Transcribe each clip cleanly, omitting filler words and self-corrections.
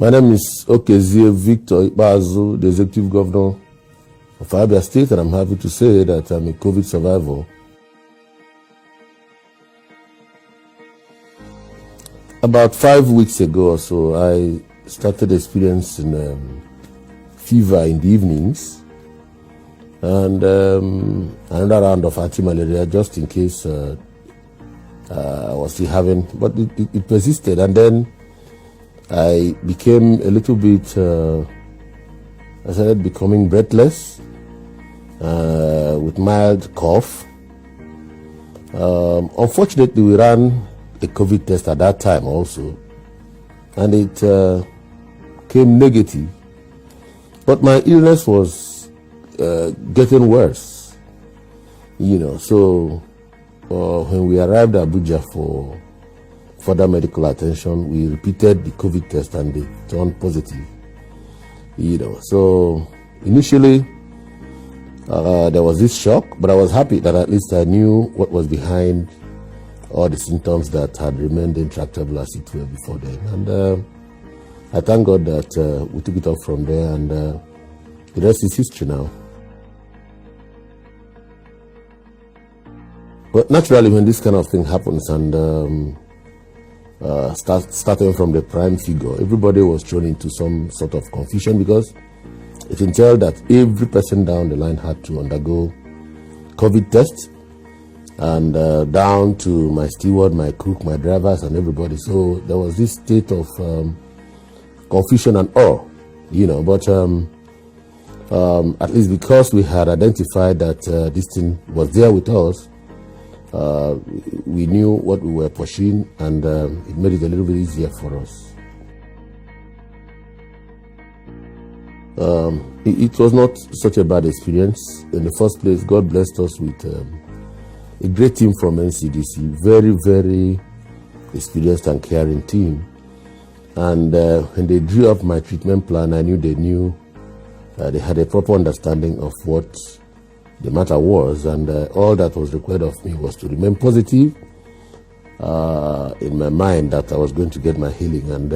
My name is Okezie Ikpeazu, the Executive Governor of Abia State, and I'm happy to say that I'm a COVID survivor. About 5 weeks ago or so, I started experiencing fever in the evenings and another round of anti-malaria just in case I was still having, but it persisted, and then I became a little bit, I started becoming breathless with mild cough. Unfortunately, we ran a COVID test at that time also, and it came negative. But my illness was getting worse, so when we arrived at Abuja for further medical attention, we repeated the COVID test and they turned positive. So initially there was this shock, but I was happy that at least I knew what was behind all the symptoms that had remained intractable as it were before then. And I thank God that we took it off from there, and the rest is history now. But naturally, when this kind of thing happens, and starting from the prime figure, everybody was thrown into some sort of confusion, because it entailed that every person down the line had to undergo COVID tests, and down to my steward, my cook, my drivers, and everybody. So there was this state of confusion and awe, but at least because we had identified that this thing was there with us, we knew what we were pursuing, and it made it a little bit easier for us. It was not such a bad experience. In the first place, God blessed us with a great team from NCDC, very, very experienced and caring team. And when they drew up my treatment plan, I knew they had a proper understanding of what the matter was, and all that was required of me was to remain positive in my mind that I was going to get my healing, and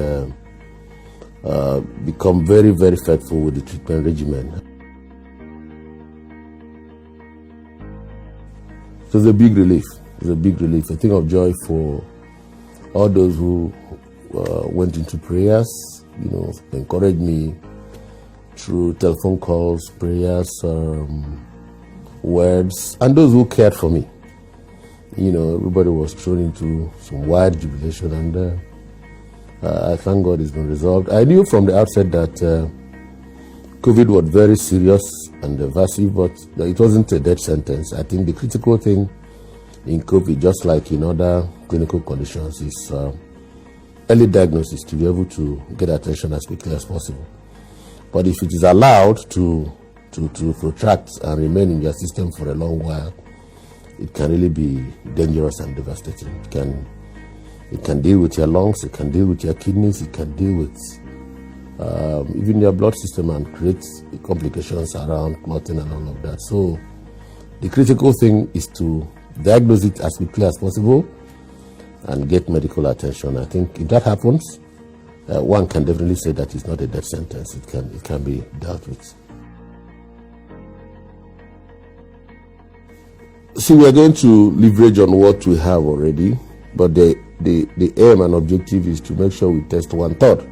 become very, very faithful with the treatment regimen. It was a big relief. It was a big relief, a thing of joy for all those who went into prayers, encouraged me through telephone calls, prayers, words, and those who cared for me. Everybody was thrown into some wide jubilation, and I thank God it's been resolved. I knew from the outset that COVID was very serious and evasive, but it wasn't a death sentence. I think the critical thing in COVID, just like in other clinical conditions, is early diagnosis, to be able to get attention as quickly as possible. But if it is allowed to protract and remain in your system for a long while, it can really be dangerous and devastating. It can deal with your lungs, it can deal with your kidneys, it can deal with even your blood system, and create complications around clotting and all of that. So the critical thing is to diagnose it as quickly as possible and get medical attention. I think if that happens, one can definitely say that it's not a death sentence. It can be dealt with. So we are going to leverage on what we have already, but the aim and objective is to make sure we test 1/3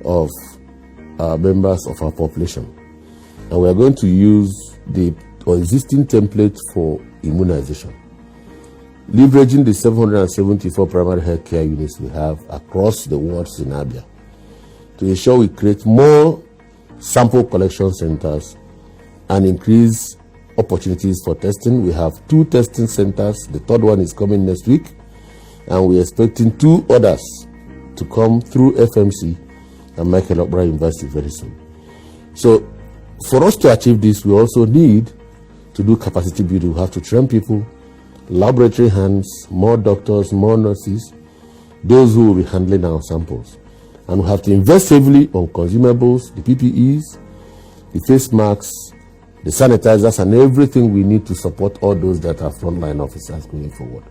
of members of our population, and we are going to use the existing template for immunization, leveraging the 774 primary health care units we have across the wards in Abia, to ensure we create more sample collection centers and increase opportunities for testing. We have 2 testing centers. The 3rd one is coming next week, and we're expecting 2 others to come through FMC and Michael Okpara University very soon. So for us to achieve this, we also need to do capacity building. We have to train people, laboratory hands, more doctors, more nurses, those who will be handling our samples. And we have to invest heavily on consumables, the PPEs, the face masks, the sanitizers, and everything we need to support all those that are frontline officers going forward.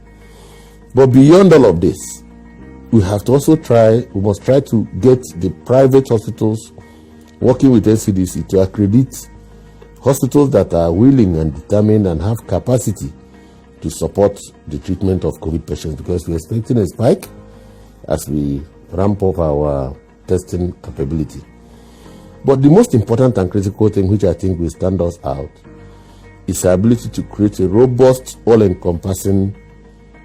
But beyond all of this, we have to also we must try to get the private hospitals working with NCDC to accredit hospitals that are willing and determined and have capacity to support the treatment of COVID patients, because we're expecting a spike as we ramp up our testing capability. But the most important and critical thing, which I think will stand us out, is our ability to create a robust, all-encompassing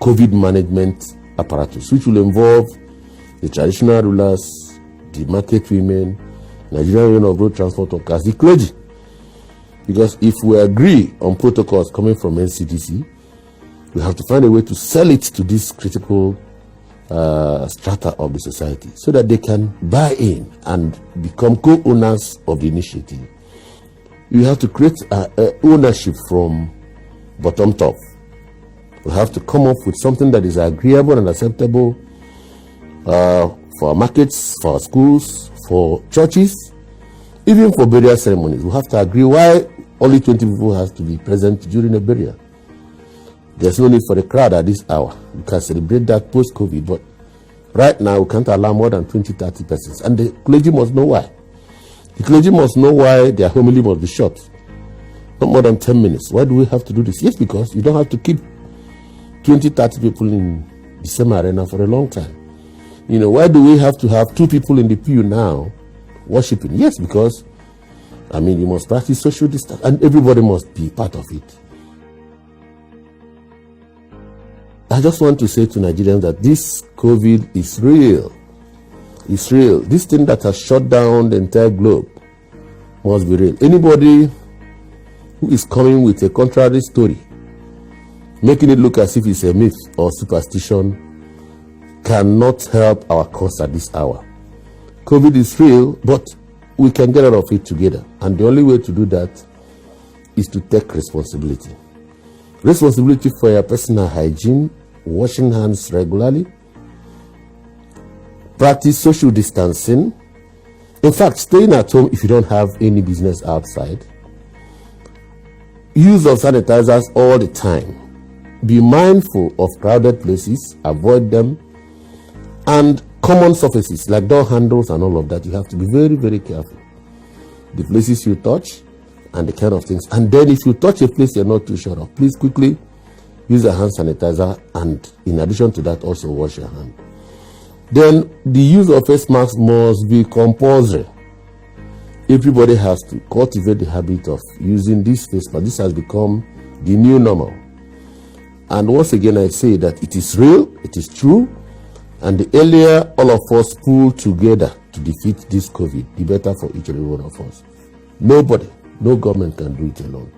COVID management apparatus, which will involve the traditional rulers, the market women, Nigerian Union of Road Transport Workers, the clergy. Because if we agree on protocols coming from NCDC, we have to find a way to sell it to this critical strata of the society so that they can buy in and become co-owners of the initiative. You have to create ownership from bottom top. We have to come up with something that is agreeable and acceptable for our markets, for our schools, for churches, even for burial ceremonies. We have to agree why only 20 people have to be present during a burial. There's no need for the crowd at this hour. We can celebrate that post-COVID, but right now we can't allow more than 20, 30 persons. And the clergy must know why. The clergy must know why their homily must be short. Not more than 10 minutes. Why do we have to do this? Yes, because you don't have to keep 20, 30 people in the same arena for a long time. You know, why do we have to have 2 people in the pew now worshiping? Yes, because, you must practice social distance and everybody must be part of it. I just want to say to Nigerians that this COVID is real. It's real. This thing that has shut down the entire globe must be real. Anybody who is coming with a contrary story, making it look as if it's a myth or superstition, cannot help our cause at this hour. COVID is real, but we can get out of it together. And the only way to do that is to take responsibility. Responsibility for your personal hygiene, washing hands regularly, practice social distancing. In fact, staying at home if you don't have any business outside. Use of sanitizers all the time. Be mindful of crowded places, avoid them. And common surfaces like door handles and all of that, you have to be very, very careful. The places you touch and the kind of things. And then if you touch a place you're not too sure of, please quickly use a hand sanitizer, and in addition to that, also wash your hand. Then the use of face masks must be compulsory. Everybody has to cultivate the habit of using this face mask. This has become the new normal. And once again, I say that it is real, it is true, and the earlier all of us pull together to defeat this COVID, the better for each and every one of us. Nobody, no government can do it alone.